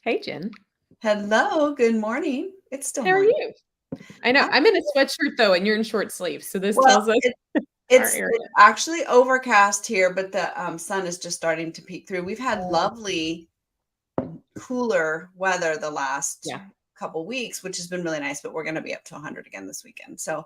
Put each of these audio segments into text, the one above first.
Hey, Jen. Hello, good morning. It's still How are morning. you? I know I'm I'm in a sweatshirt though, and you're in short sleeves, so this well, tells us our area. it's actually overcast here, but the sun is just starting to peek through. We've had lovely cooler weather the last Yeah. couple weeks, which has been really nice, but we're going to be up to 100 again this weekend. So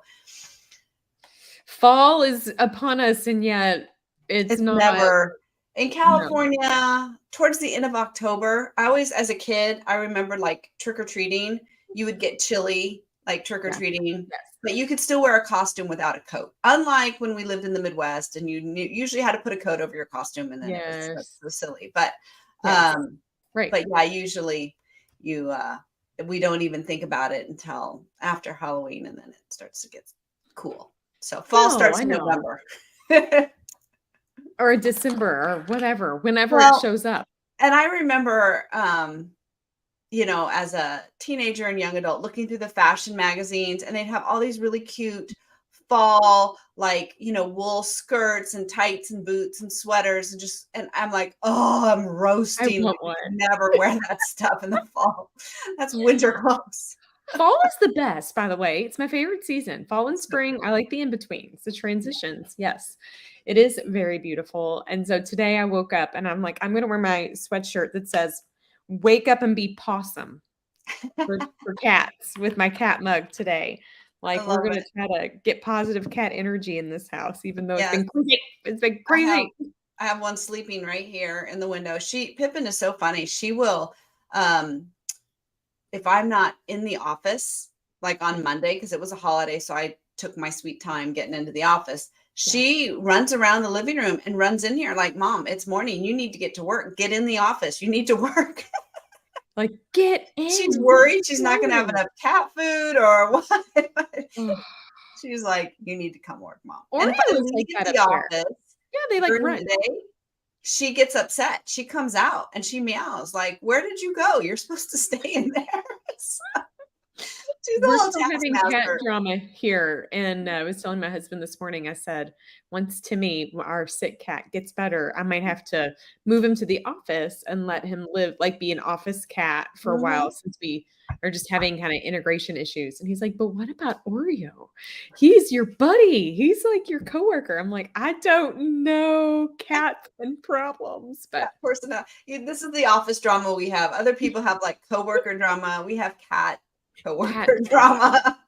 Fall is upon us, and yet it's it's not. never in No. California towards the end of October. I always, as a kid, I remember like trick or treating, you would get chilly, like trick or Yeah. treating, Yes. but you could still wear a costume without a coat. Unlike when we lived in the Midwest and usually had to put a coat over your costume and then it was Yes. so silly. But Yes. um Right. but yeah, usually you we don't even think about it until after Halloween and then it starts to get cool. So fall No, starts I in know. November. Or December or whatever, whenever it Well, shows up. and I remember, as a teenager and young adult, looking through the fashion magazines, and they'd have all these really cute fall, like, wool skirts and tights and boots and sweaters, and I'm like, oh, I'm I roasting. want I could one. never wear that stuff in the fall. That's winter clothes. Fall is the best, by the way. It's my favorite season. Fall and So spring, I like the in-betweens, the transitions. Yes, it is very beautiful. And so today I woke up and I'm like, I'm going to wear my sweatshirt that says, "Wake up and be possum" for cats with my cat mug today. I Like, we're love going it. to try to get positive cat energy in this house, even though it's Yes, been crazy. It's been I have crazy. I have one sleeping right here in the window. Pippin is so funny. She will, um, if I'm not in the office, like Yeah. on Monday, because it was a holiday, so I took my sweet time getting into the office. Yeah. She runs around the living room and runs in here like, Mom, it's morning. You need to get to work. Get in the office. You need to work. Like, get She's in. What are worried you she's not going to have doing? enough cat food or what. Ugh. She's like, you need to come work, Mom. And by the Oreos time you like get that to up the here. office Yeah, they like during run. the day, she gets upset. She comes out and she meows like, where did you go? You're supposed to stay in there. She's a We're little still having cat taskmaster. drama here, and I was telling my husband this morning, I said, "Once Timmy, our sick cat, gets better, I might have to move him to the office and let him live like, be an office cat for a while Mhm. since we are just having kinda integration issues." And he's like, "But what about Oreo? He's your buddy. He's like your coworker." I'm like, "I don't know cats and problems, Cat but personality. This is the office drama we have. Other people have like coworker drama. We have cat cat coworker drama." drama.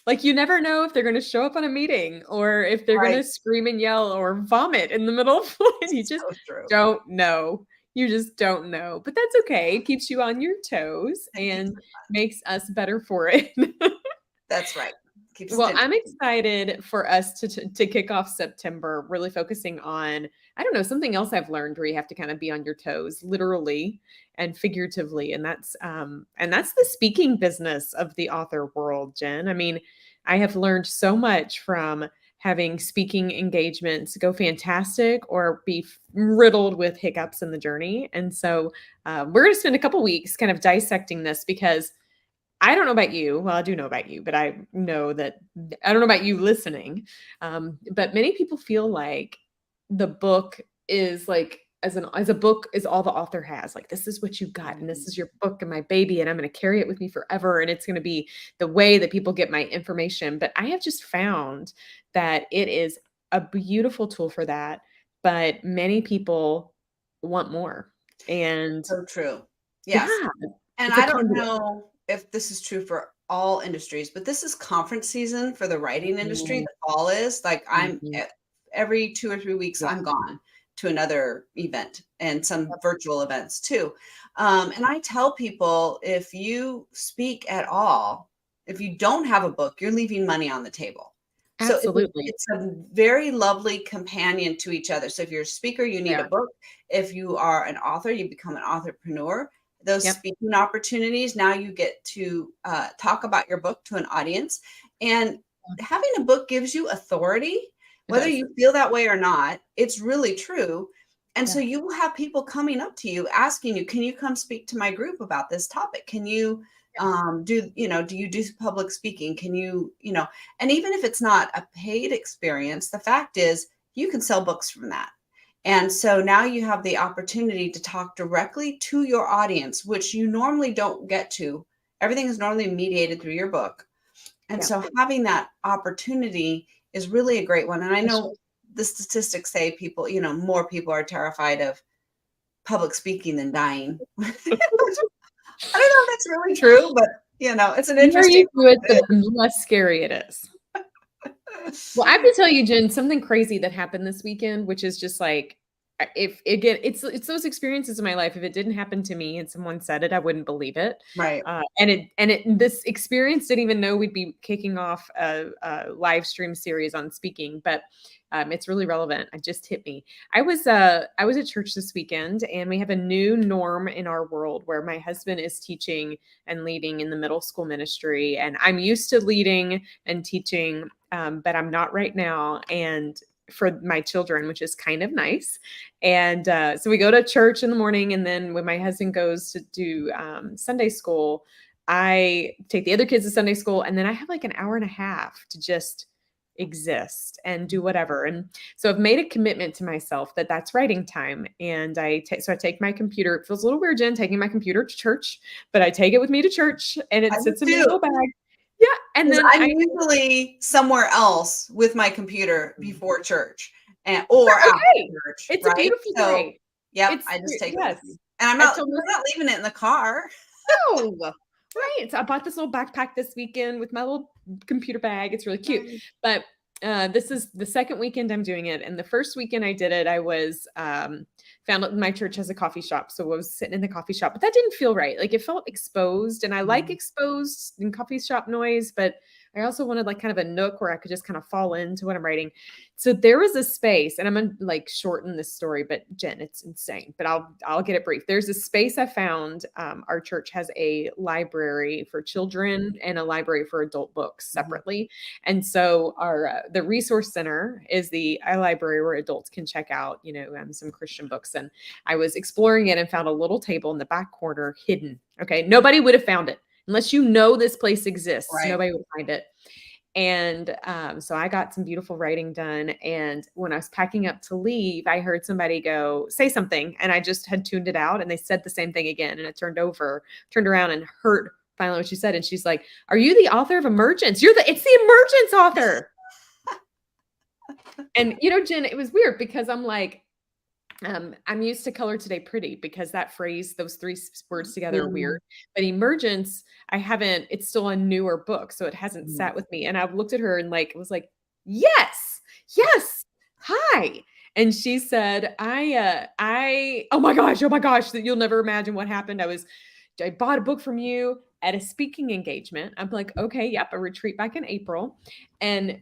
Like, you never know if they're gonna show up on a meeting or if they're Right. gonna scream and yell or vomit in the middle of it. You just So true. don't know. You just don't know. But that's okay. It keeps you on your toes It keeps and it fun. makes us better for it. That's right. Keeps it Well, I'm interesting. excited for us to kick off September, really focusing on, I don't know, something else I've learned where you have to kind of be on your toes, literally and figuratively, and that's the speaking business of the author world, Jen. I mean, I have learned so much from having speaking engagements go fantastic or be riddled with hiccups in the journey. And so we're going to spend a couple weeks kind of dissecting this because I don't know about you. Well, I do know about you, but I know that I don't know about you listening. But many people feel like the book is like as a book is all the author has. Like, this is what you got, and this Mhm. is your book and my baby, and I'm going to carry it with me forever, and it's going to be the way that people get my information. But I have just found that it is a beautiful tool for that, but many people want more, and So true. Yes. yeah, And it's a I don't conduit. know if this is true for all industries, but this is conference season for the writing industry. Mhm. The fall is like Mhm. every 2 or 3 weeks, Yeah. I'm gone to another event and some Yep. virtual events too. And I tell people if you speak at all, if you don't have a book, you're leaving money on the table. So Absolutely. it's a very lovely companion to each other. So if you're a speaker, you They need a are. book. If you are an author, you become an entrepreneur. Those Yep. speaking opportunities, now you get to talk about your book to an audience. And having a book gives you authority, It whether does. you feel that way or not. It's really true. And so Yeah. you will have people coming up to you asking you, can you come speak to my group about this topic? Can you do you do public speaking? Can and even if it's not a paid experience, the fact is you can sell books from that. And so now you have the opportunity to talk directly to your audience, which you normally don't get to. Everything is normally mediated through your book. And Yeah. so having that opportunity is really a great one. And I know the statistics say people, more people are terrified of public speaking than dying. I don't know if that's really true, but it's an The more interesting. you do it, the less scary it is. Well, I have to tell you, Jen, something crazy that happened this weekend, which is just like, if again, it's those experiences in my life. If it didn't happen to me and someone said it, I wouldn't believe it. Right. This experience didn't even know we'd be kicking off a live stream series on speaking, but it's really relevant. It just hit me. I was at church this weekend, and we have a new norm in our world where my husband is teaching and leading in the middle school ministry, and I'm used to leading and teaching, but I'm not right now. And for my children, which is kind of nice. And so we go to church in the morning, and then when my husband goes to do Sunday school, I take the other kids to Sunday school, and then I have like an hour and a half to just exist and do whatever. And so I've made a commitment to myself that that's writing time. And I take my computer. It feels a little weird, Jen, taking my computer to church, but I take it with me to church, and it I sits do in my too. little bag. Yeah. And then I'm usually somewhere else with my computer before church or after church. It's right? a beautiful day. Yep, I just take it yes. with me. And we're not leaving it in the car. No. Right. So I bought this little backpack this weekend with my little computer bag. It's really cute. But this is the second weekend I'm doing it. And the first weekend I did it, I was found out my church has a coffee shop. So I was sitting in the coffee shop, but that didn't feel right. Like it felt exposed, and I like exposed in coffee shop noise, but I also wanted like kind of a nook where I could just kind of fall into what I'm writing. So there was a space, and I'm gonna like shorten this story, but Jen, it's insane, but I'll get it brief. There's a space I found. Our church has a library for children and a library for adult books separately. And so the resource center is the library where adults can check out, some Christian books. And I was exploring it and found a little table in the back corner hidden. Okay. Nobody would have found it. Unless this place exists, Right. Nobody would find it. And so I got some beautiful writing done. And when I was packing up to leave, I heard somebody say something, and I just had tuned it out, and they said the same thing again. And I turned around and heard finally what she said. And she's like, "Are you the author of Emergence? It's the Emergence author." And, Jen, it was weird because I'm like, I'm used to Color Today Pretty, because that phrase, those three words together are weird. But Emergence, it's still a newer book, so it hasn't sat with me. And I looked at her and was like, yes, hi. And she said, oh my gosh, that you'll never imagine what happened. I bought a book from you at a speaking engagement. I'm like, okay, yep, a retreat back in April. And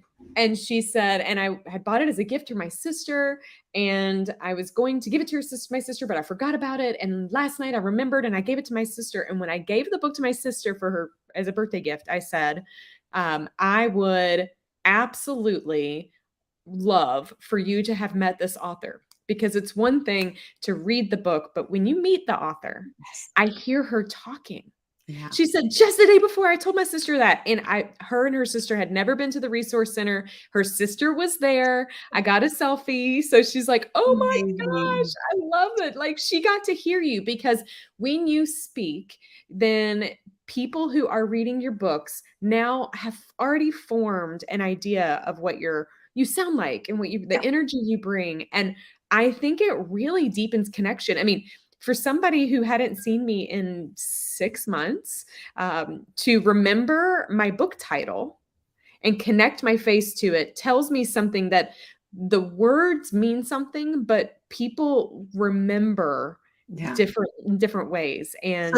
she said, and I had bought it as a gift to my sister, and I was going to give it to my sister, but I forgot about it. And last night I remembered, and I gave it to my sister. And when I gave the book to my sister for her as a birthday gift, I said, I would absolutely love for you to have met this author, because it's one thing to read the book, but when you meet the author, I hear her talking. Yeah. She said, just the day before, I told my sister that. And her and her sister had never been to the resource center. Her sister was there. I got a selfie. So she's like, oh my gosh, I love it. Like, she got to hear you, because when you speak, then people who are reading your books now have already formed an idea of what you sound like and the energy you bring. And I think it really deepens connection. I mean, for somebody who hadn't seen me in 6 months, to remember my book title and connect my face to it tells me something, that the words mean something, but people remember different ways. And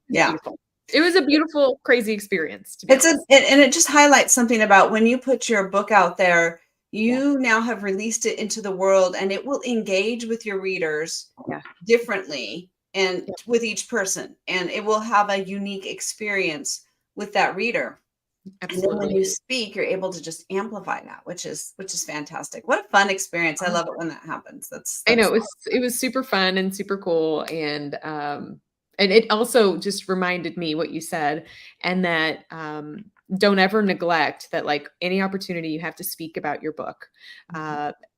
beautiful. It was a beautiful, crazy experience. To be honest. And it just highlights something about when you put your book out there, you now have released it into the world, and it will engage with your readers differently and with each person, and it will have a unique experience with that reader. Absolutely. And then when you speak, you're able to just amplify that, which is fantastic. What a fun experience. I love it when that happens. I know it was super fun and super cool. And it also just reminded me what you said, and that don't ever neglect that, like, any opportunity you have to speak about your book,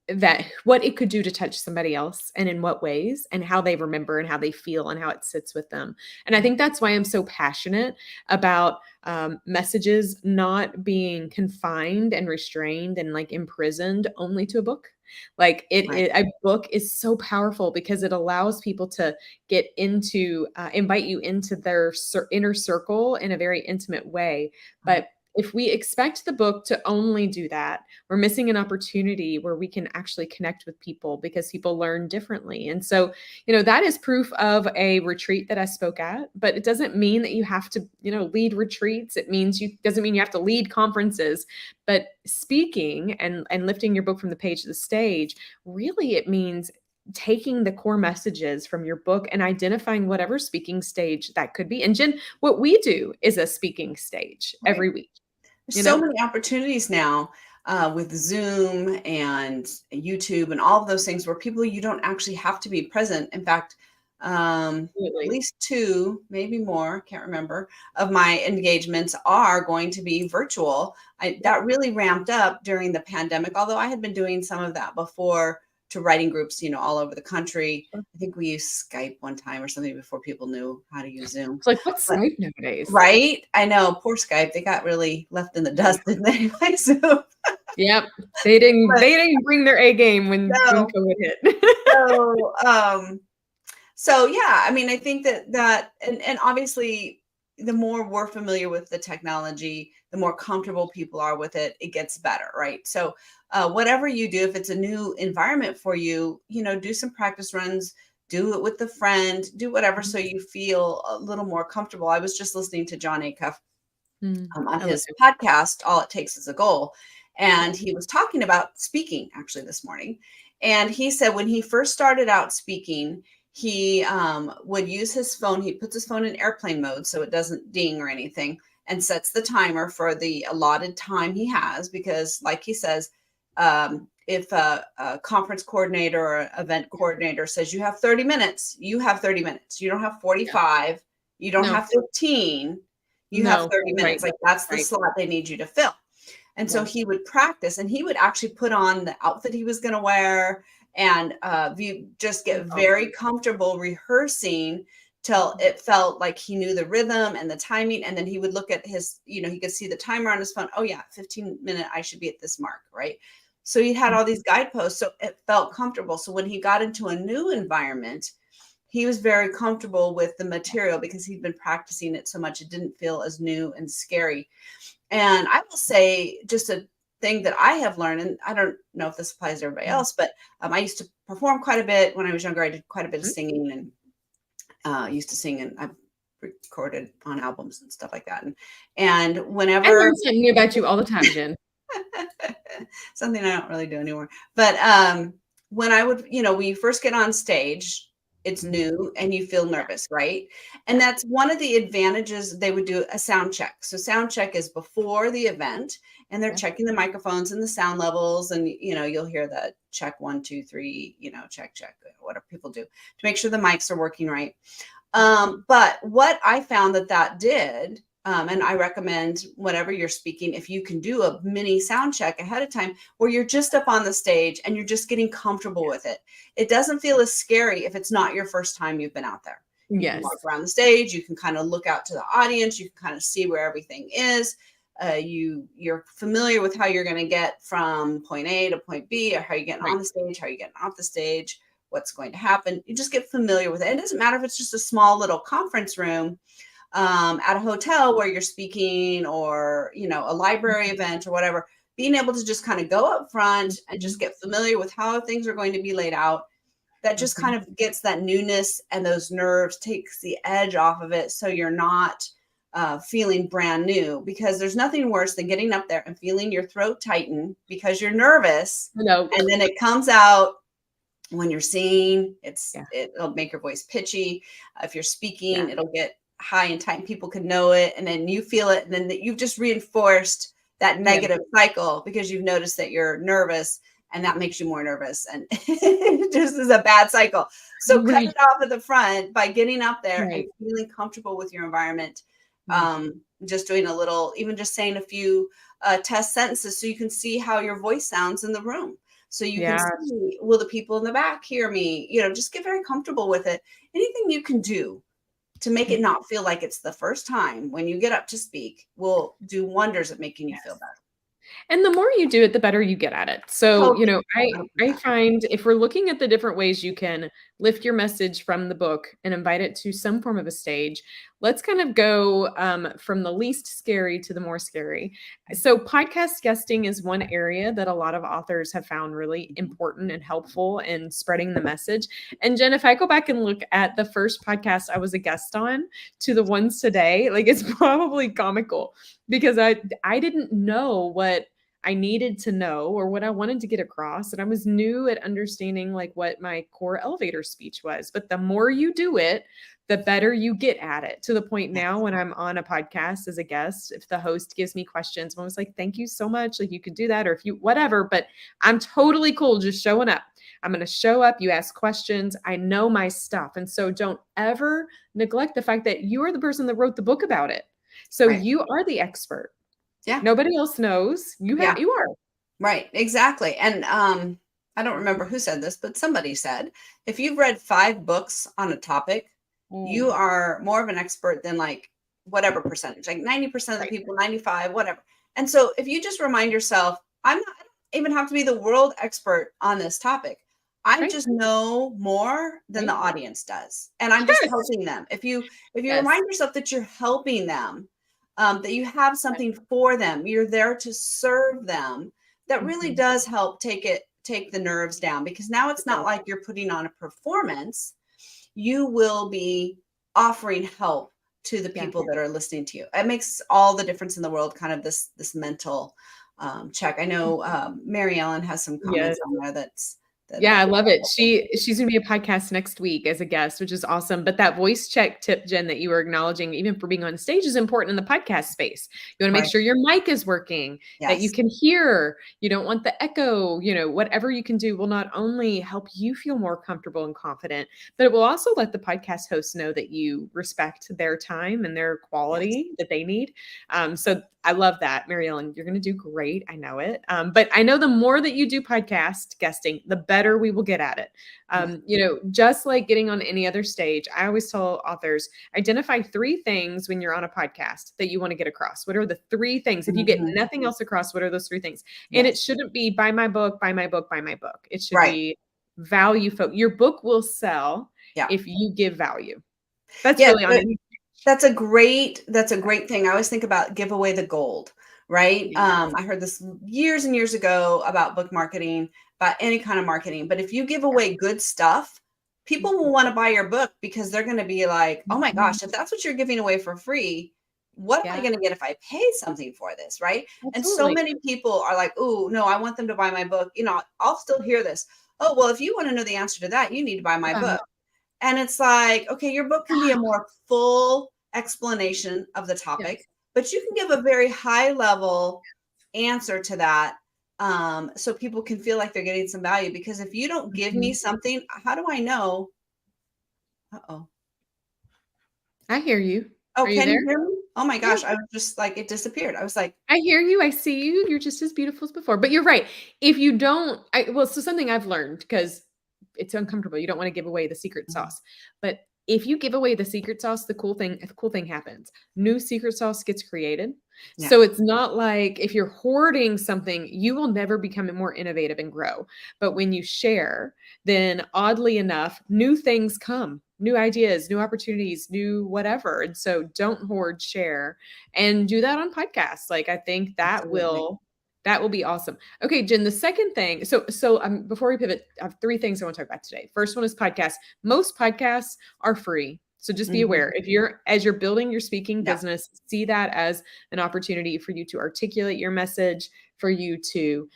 that what it could do to touch somebody else and in what ways and how they remember and how they feel and how it sits with them. And I think that's why I'm so passionate about messages not being confined and restrained and like imprisoned only to a book. Like Right. a book is so powerful because it allows people to get into, invite you into their inner circle in a very intimate way. Right. But if we expect the book to only do that, we're missing an opportunity where we can actually connect with people because people learn differently. And so, that is proof of a retreat that I spoke at, but it doesn't mean that you have to, lead retreats. It means you doesn't mean you have to lead conferences, but speaking and lifting your book from the page to the stage, really it means taking the core messages from your book and identifying whatever speaking stage that could be. And Jen, what we do is a speaking stage Right. every week, There's you so know? many opportunities now with Zoom and YouTube and all of those things where people you don't actually have to be present. In fact, at Absolutely. least two, maybe more, can't remember, of my engagements are going to be virtual. Yep. That really ramped up during the pandemic, although I had been doing some of that before to writing groups, all over the country. I think we used Skype one time or something before people knew how to use Zoom. It's like, what's Skype nowadays? Right? I know, poor Skype, they got really left in the dust, didn't they? Like, so Yep. They didn't but they didn't bring their A game when no. COVID hit. So, so yeah, I mean, I think that and obviously the more we're familiar with the technology, the more comfortable people are with it, it gets better, right? So, whatever you do, if it's a new environment for you, do some practice runs, do it with a friend, do whatever so you feel a little more comfortable. I was just listening to John Acuff on I love his it. podcast, All It Takes Is a Goal. Yeah. And he was talking about speaking actually this morning. And he said when he first started out speaking, he would use his phone. He puts his phone in airplane mode so it doesn't ding or anything and sets the timer for the allotted time he has. Because, like he says, if a conference coordinator or event coordinator says you have 30 minutes, you have 30 minutes. You don't have Yeah. 45, you don't No. have 15, you have No. 30 minutes. Right. Like that's the Right. slot they need you to fill. And so Yeah. he would practice and he would actually put on the outfit he was going to wear and just get That's very awesome. comfortable rehearsing till Mhm. it felt like he knew the rhythm and the timing. And then he would look at his, he could see the timer on his phone. Oh, yeah, 15-minute, I should be at this mark. Right. So he had all Mhm. these guideposts. So it felt comfortable. So when he got into a new environment, he was very comfortable with the material because he'd been practicing it so much. It didn't feel as new and scary. And I will say just a thing that I have learned, and I don't know if this applies to everybody Mhm. else, but I used to perform quite a bit when I was younger. I did quite a bit of Mhm. singing and used to sing, and I've recorded on albums and stuff like that. And I whenever learn something new about you all the time, Jen. something I don't really do anymore, but when I would, when you first get on stage, it's Mhm. new and you feel Yeah. nervous, right? And Yeah. that's one of the advantages. They would do a sound check. So sound check is before the event, and they're Yeah. checking the microphones and the sound levels, and you'll hear the check 1, 2, 3, check whatever people do to make sure the mics are working right. Yeah. But what I found that did, and I recommend whenever you're speaking, if you can do a mini sound check ahead of time where you're just up on the stage and you're just getting comfortable with it. It doesn't feel as scary if it's not your first time you've been out there. You can walk Yes. around the stage, you can kind of look out to the audience, you can kind of see where everything is. You're familiar with how you're going to get from point A to point B, or how you're getting on Right. the stage, how you're getting off the stage, what's going to happen. You just get familiar with it. It doesn't matter if it's just a small little conference room at a hotel where you're speaking, or a library Mhm. event or whatever. Being able to just kind of go up front and just Mhm. get familiar with how things are going to be laid out, that just Mhm. kind of gets that newness and those nerves, takes the edge off of it, so you're not feeling brand new. Because there's nothing worse than getting up there and feeling your throat tighten because you're nervous, I know. and then it comes out when you're singing. Yeah. It'll make your voice pitchy. If you're Yeah. speaking, it'll get high and tight, and people can know it, and then you feel it, and then you've just reinforced that Yeah. negative cycle because you've noticed that you're nervous, and that makes you more nervous, and it just is a bad cycle. So cut Right. it off at the front by getting up there and Right. feeling comfortable with your environment. Mm. Just doing even just saying a few test sentences so you can see how your voice sounds in the room. so you can Yeah. see, will the people in the back hear me? Just get very comfortable with it. Anything you can do to make it not feel like it's the first time when you get up to speak will do wonders at making you feel better. And the more you do it, the better you get at it. So, Totally. I 100%. find if we're looking at the different ways you can lift your message from the book and invite it to some form of a stage, let's kind of go from the least scary to the more scary. So, podcast guesting is one area that a lot of authors have found really important and helpful in spreading the message. And Jen, if I go back and look at the first podcast I was a guest on to the ones today, like it's probably comical because I didn't know what I needed to know or what I wanted to get across. And I was new at understanding like what my core elevator speech was. But the more you do it, the better you get at it, to the point now when I'm on a podcast as a guest, if the host gives me questions, I'm always like, thank you so much. Like you could do that, or if you, whatever, but I'm totally cool just showing up. I'm going to show up. You ask questions. I know my stuff. And so don't ever neglect the fact that you are the person that wrote the book about it. So Right. you are the expert. Yeah. Nobody else knows. You Yeah. are. Right. Exactly. And I don't remember who said this, but somebody said, if you've read 5 books on a topic, you are more of an expert than like whatever percentage, like 90% of the Right. people, 95, whatever. And so if you just remind yourself, I don't even have to be the world expert on this topic. I Right. just know more than the Right. audience does. And I'm just Yes. helping them. If you Yes. remind yourself that you're helping them, that you have something for them, you're there to serve them, that really Mhm. does help take the nerves down, because now it's not like you're putting on a performance. You will be offering help to the Yeah. people that are listening to you. It makes all the difference in the world, kind of this mental check. I know Mary Ellen has some Yes. comments on there that Yeah, I love it. She's gonna be a podcast next week as a guest, which is awesome. But that voice check tip, Jen, that you were acknowledging, even for being on stage, is important in the podcast space. You want to make right. sure your mic is working, that you Yes. can hear. You don't want the echo. Whatever you can do will not only help you feel more comfortable and confident, but it will also let the podcast host know that you respect their time and their Yes. quality that they need. So I love that, Mary Ellen. You're going to do great. I know it. But I know the more that you do podcast guesting, the better we will get at it. Yes. Just like getting on any other stage, I always tell authors, identify 3 things when you're on a podcast that you want to get across. What are the 3 things? If you get Mhm. nothing else across, what are those 3 things? And it Yes. shouldn't be buy my book, buy my book, buy my book. It should Right. be value. Your book will sell Yeah. if you give value. That's Yeah. really on any. That's a great thing. I always think about give away the gold, right? Yeah. I heard this years and years ago about book marketing, about any kind of marketing. But if you give away good stuff, people will want to buy your book, because they're going to be like, oh my Mhm. gosh, if that's what you're giving away for free, what am I Yeah, going to get if I pay something for this, right? And so absolutely. many people are like, oh, no, I want them to buy my book. I'll still hear this. Oh, well, if you want to know the answer to that, you need to buy my Yeah. book. And it's like, okay, your book can be a more full explanation of the topic, Yes. but you can give a very high level answer to that, so people can feel like they're getting some value. Because if you don't give me Mhm. something, how do I know? Uh-oh. I hear you. Oh, Are you can there? you hear me? Oh my Yeah, gosh, I was just like, it disappeared. I was like, I hear you. I see you. You're just as beautiful as before. But you're right. If you don't, so something I've learned, because it's uncomfortable. You don't want to give away the secret mhm, sauce. But if you give away the secret sauce, the cool thing happens. New secret sauce gets created. yeah, So it's not like if you're hoarding something, you will never become more innovative and grow. But when you share, then oddly enough, new things come, new ideas, new opportunities, new whatever. And so don't hoard, share, and do that on podcasts. Like I think absolutely. that will be awesome. Okay, Jen, the second thing. So before we pivot, I have 3 things I want to talk about today. First one is podcasts. Most podcasts are free. So just be Mhm, aware, if as you're building your speaking yeah, business, see that as an opportunity for you to articulate your message, for you to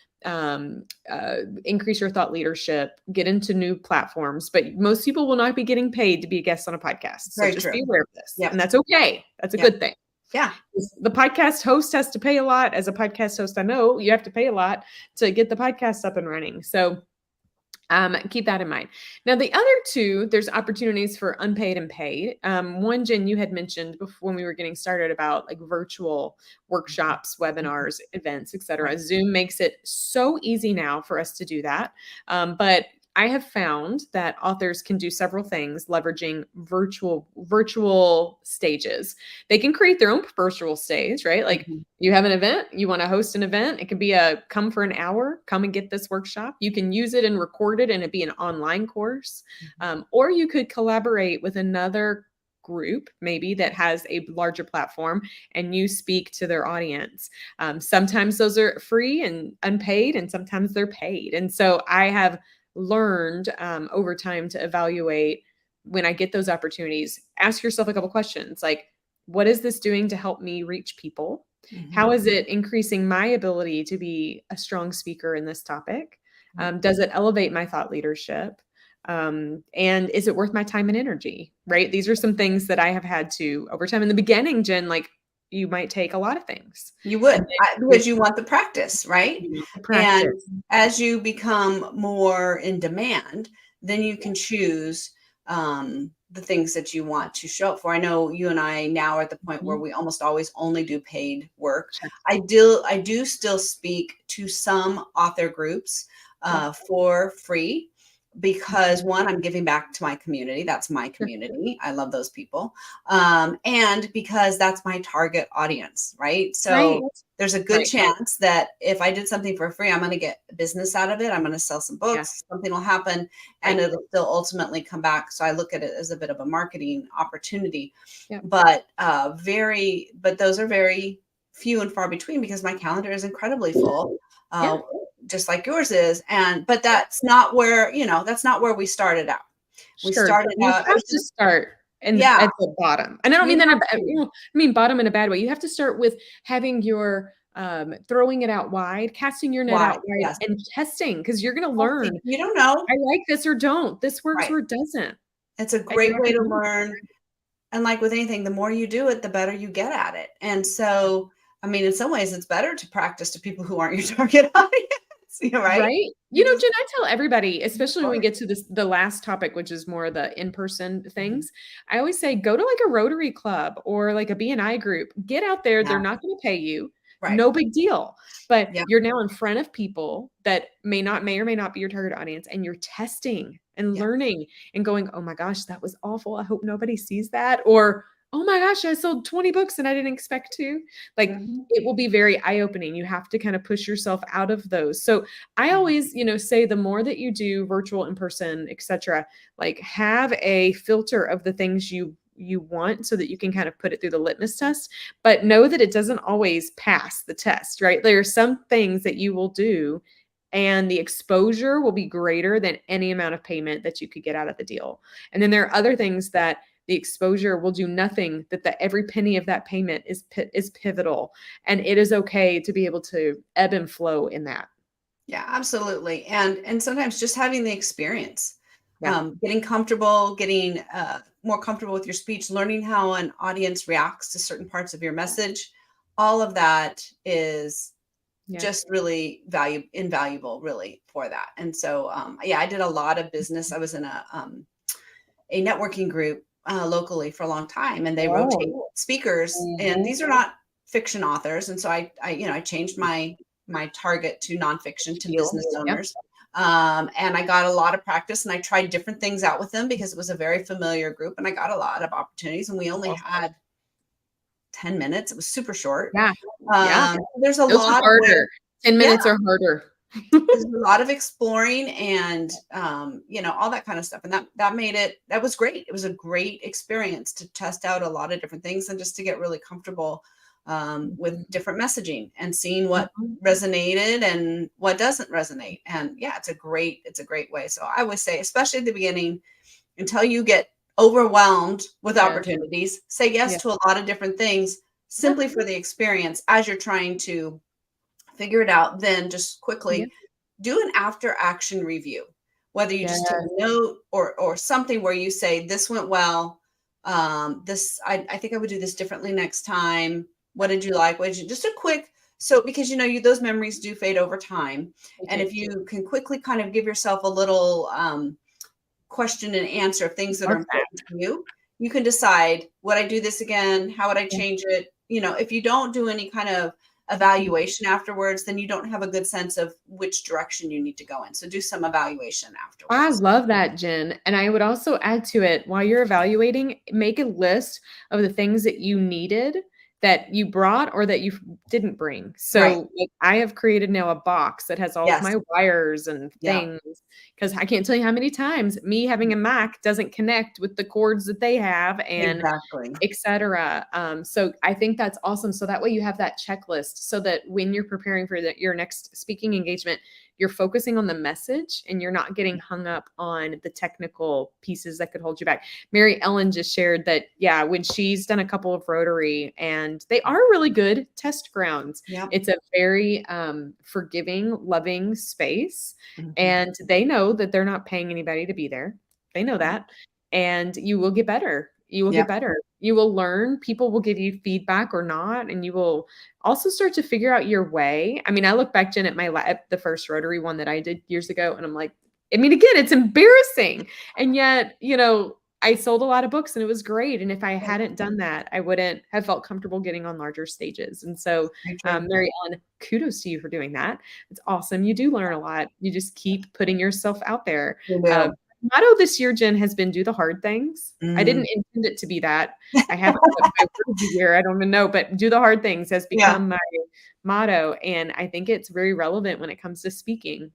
increase your thought leadership, get into new platforms. But most people will not be getting paid to be a guest on a podcast. So very just be true. aware of this. Yep, And that's okay. That's a yep, good thing. yeah, The podcast host has to pay a lot. As a podcast host, I know you have to pay a lot to get the podcast up and running. So Keep that in mind. Now, the other two, there's opportunities for unpaid and paid. One, Jen, you had mentioned before when we were getting started about like virtual workshops, Mhm. webinars, events, etc. Right. Zoom makes it so easy now for us to do that. But I have found that authors can do several things leveraging virtual stages. They can create their own virtual stage, right? Like Mhm. you have an event, you want to host an event. It could be a come for an hour, come and get this workshop. You can use it and record it and it be an online course. Mhm. Or you could collaborate with another group, maybe that has a larger platform, and you speak to their audience. Sometimes those are free and unpaid, and sometimes they're paid. And so I have learned over time to evaluate when I get those opportunities, ask yourself a couple questions like, what is this doing to help me reach people? How Mhm. is it increasing my ability to be a strong speaker in this topic? Right. Does it elevate my thought leadership? And is it worth my time and energy? Right? These are some things that I have had to over time. In the beginning, Jen, like you might take a lot of things, You and would, then because you want the practice, right? you want to And practice. as you become more in demand, then you can choose the things that you want to show up for. I know you and I now are at the point where Mhm. we almost always only do paid work. Check. I do still speak to some author groups Yeah. for free because Mhm. one, I'm giving back to my community. That's my Sure. community. I love those people. And because that's my target audience, right? Right. So there's a good Right. chance that if I did something for free, I'm going to get business out of it. I'm going to sell some Yeah. books, something will happen, and Right. it'll still ultimately come back. So I look at it as a bit of a marketing opportunity, Yeah. but those are very few and far between because my calendar is incredibly full. Yeah. Uh, just like yours is. But Yeah. that's not where we started out. We Sure. started You out, I have was to just, start in yeah, at the bottom. And I don't you mean that in a have bad, to. I mean bottom in a bad way. You have to start with having your throwing it out wide, casting your net Why? out wide Yes. and testing because you're going to Testing. learn You don't know. I like this or don't. This works Right. or it doesn't. It's a And you great have way to to do learn. And like with anything, the more you do it, the better you get at it. And so, I mean, in some ways, it's better to practice to people who aren't your target audience, right? right? You just, Jen, I tell everybody, especially when we or, get to the last topic, which is more the in-person mhm, things. I always say go to like a Rotary Club or like a BNI group. Get out there. yeah, They're not going to pay you. right. No big deal. But Yeah, you're now in front of people that may or may not be your target audience, and you're testing and yeah. learning and going, oh my gosh, that was awful. I hope nobody sees that. Or, oh my gosh, I sold 20 books and I didn't expect to. Like Mhm, it will be very eye-opening. You have to kind of push yourself out of those. So I mhm, always, say the more that you do virtual, in person, etc., like have a filter of the things you want so that you can kind of put it through the litmus test, but know that it doesn't always pass the test, right? There are some things that you will do and the exposure will be greater than any amount of payment that you could get out of the deal. And then there are other things that the exposure will do nothing, that every penny of that payment is pivotal, and it is okay to be able to ebb and flow in that. yeah, absolutely. And sometimes just having the experience, Yeah. getting comfortable, getting more comfortable with your speech, learning how an audience reacts to certain parts of your message, all of that is Yeah. just really invaluable really for that. And so yeah, I did a lot of business. I was in a networking group locally for a long time, and they rotate Oh. speakers, and Mhm. these are not fiction authors. And so I changed my target to nonfiction, to Deal. business Yep. owners. And I got a lot of practice, and I tried different things out with them because it was a very familiar group, and I got a lot of opportunities, and we only Awesome. had 10 minutes. It was super short. Yeah. Yeah. There's a Those are lot where, harder. 10 yeah, minutes are harder. there's a lot of exploring and all that kind of stuff, and that was great. It was a great experience to test out a lot of different things and just to get really comfortable with Mhm. different messaging and seeing what Mhm. resonated and what doesn't resonate. And yeah, it's a great way. So I would say, especially at the beginning, until you get overwhelmed with Yes. opportunities, say yes Yeah. to a lot of different things Yeah. simply for the experience as you're trying to figure it out. Then just Yeah. quickly do an after action review, whether you just take Yes. a note or something where you say, this went well. I think I would do this differently next time. What did you like? What did you, just a quick So because those memories do fade over time, and if Do. you can quickly kind of give yourself a little question and answer of things that are Love that. important to you, you can decide, would I do this again? How would I Yeah. change it? If you don't do any kind of evaluation afterwards, then you don't have a good sense of which direction you need to go in. So do some evaluation I afterwards. love that, Jen. And I would also add to it, while you're evaluating, make a list of the things that you needed that you brought or that you didn't bring. Right. So like, I have created now a box that has all of Yes. my wires and Yeah. things because I can't tell you how many times me having a Mac doesn't connect with the cords that they have and Exactly. etc. So I think that's awesome. So that way you have that checklist so that when you're preparing for your next speaking engagement, you're focusing on the message and you're not getting hung up on the technical pieces that could hold you back. Mary Ellen just shared that, yeah, when she's done a couple of Rotary and they are really good test grounds. Yep. It's a very forgiving, loving space. Mhm. And they know that they're not paying anybody to be there. They know that. And you will get better. You will Yep. get better. You will learn. People will give you feedback or not. And you will also start to figure out your way. I mean, I look back, Jen, at the first Rotary one that I did years ago, and I'm like, I mean, again, it's embarrassing. And yet, I sold a lot of books and it was great. And if I hadn't done that, I wouldn't have felt comfortable getting on larger stages. And so, Very true. Mary Ellen, kudos to you for doing that. It's awesome. You do learn a lot. You just keep putting yourself out there. You will. Motto this year, Jen, has been do the hard things. I didn't intend it to be that. I haven't put my word of the year. I don't even know, but do the hard things has Yeah. become my motto. And I think it's very relevant when it comes to speaking.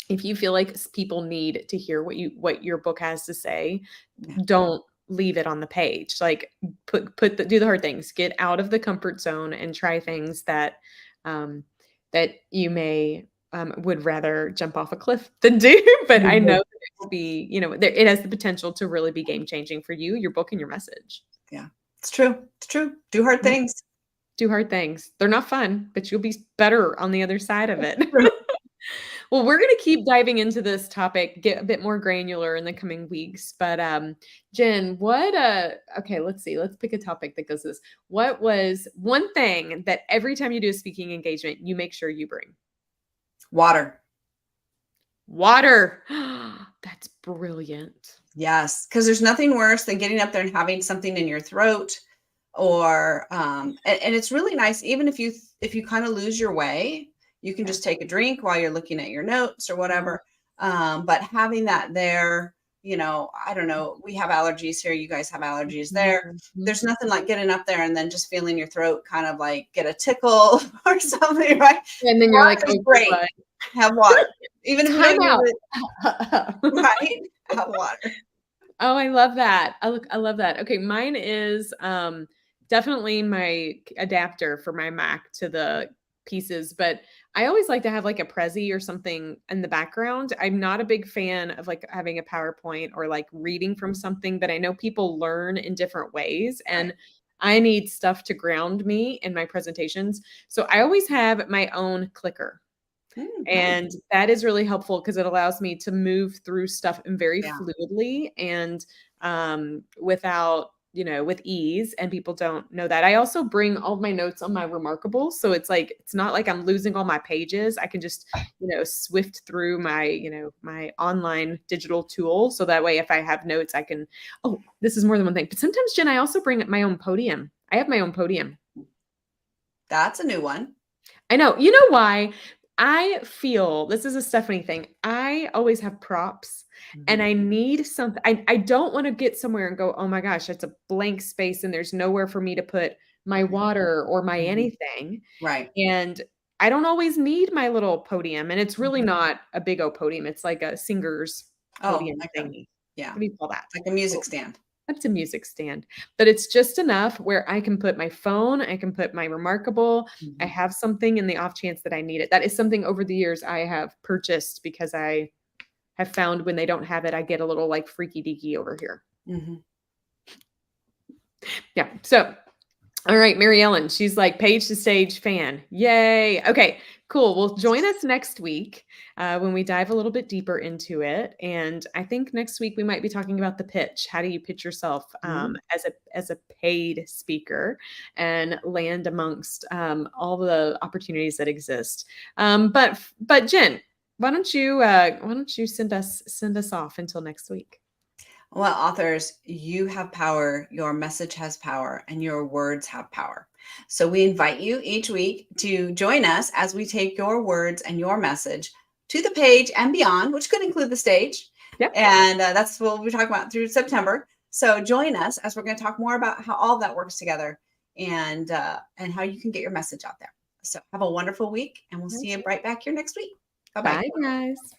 If you feel like people need to hear what your book has to say, don't leave it on the page. Like do the hard things. Get out of the comfort zone and try things that that you may would rather jump off a cliff than do. But I know that it will be, it has the potential to really be game changing for you, your book, and your message. Yeah, it's true. It's true. Do hard things. Do hard things. They're not fun, but you'll be better on the other side of it. Well, we're going to keep diving into this topic, get a bit more granular in the coming weeks. But Jen, okay, let's see. Let's pick a topic that goes this. What was one thing that every time you do a speaking engagement, you make sure you bring? Water. Water. That's brilliant. Yes, because there's nothing worse than getting up there and having something in your throat or and it's really nice, even if you kind of lose your way, you can just take a drink while you're looking at your notes or whatever. But having that there, I don't know, we have allergies here, you guys have allergies there. There's nothing like getting up there and then just feeling your throat kind of like get a tickle or something, right? And then you're like, Oh, great. Have water. Even if you don't out. right? Have water. Oh, I love that. I love that. Okay, mine is definitely my adapter for my Mac to the pieces, but I always like to have like a Prezi or something in the background. I'm not a big fan of like having a PowerPoint or like reading from something, but I know people learn in different ways and I need stuff to ground me in my presentations. So I always have my own clicker. And that is really helpful because it allows me to move through stuff very fluidly and without, with ease. And people don't know that. I also bring all of my notes on my Remarkable. So it's not like I'm losing all my pages. I can just, swift through my, my online digital tool. So that way, if I have notes, I can, this is more than one thing. But sometimes, Jen, I also bring my own podium. I have my own podium. That's a new one. I know. You know why? I feel this is a Stephanie thing. I always have props and I need something. I don't want to get somewhere and go, oh my gosh, it's a blank space and there's nowhere for me to put my water or my anything. Right. And I don't always need my little podium. And it's really not a big old podium. It's like a singer's podium thingy. Yeah. What do you call that? Like a music stand. That's a music stand, but it's just enough where I can put my phone, I can put my Remarkable, I have something in the off chance that I need it. That is something over the years I have purchased because I have found when they don't have it, I get a little like freaky deaky over here. Yeah. So, all right, Mary Ellen, she's like page to stage fan. Yay. Okay. Cool. Well, join us next week when we dive a little bit deeper into it. And I think next week we might be talking about the pitch. How do you pitch yourself Mhm. as a paid speaker and land amongst all the opportunities that exist? But Jen, why don't you send us off until next week? Well, authors, you have power, your message has power, and your words have power. So we invite you each week to join us as we take your words and your message to the page and beyond, which could include the stage. Yep. And that's what we're talking about through September. So join us as we're going to talk more about how all of that works together and how you can get your message out there. So have a wonderful week, and we'll see you right back here next week. Bye bye. Bye, guys.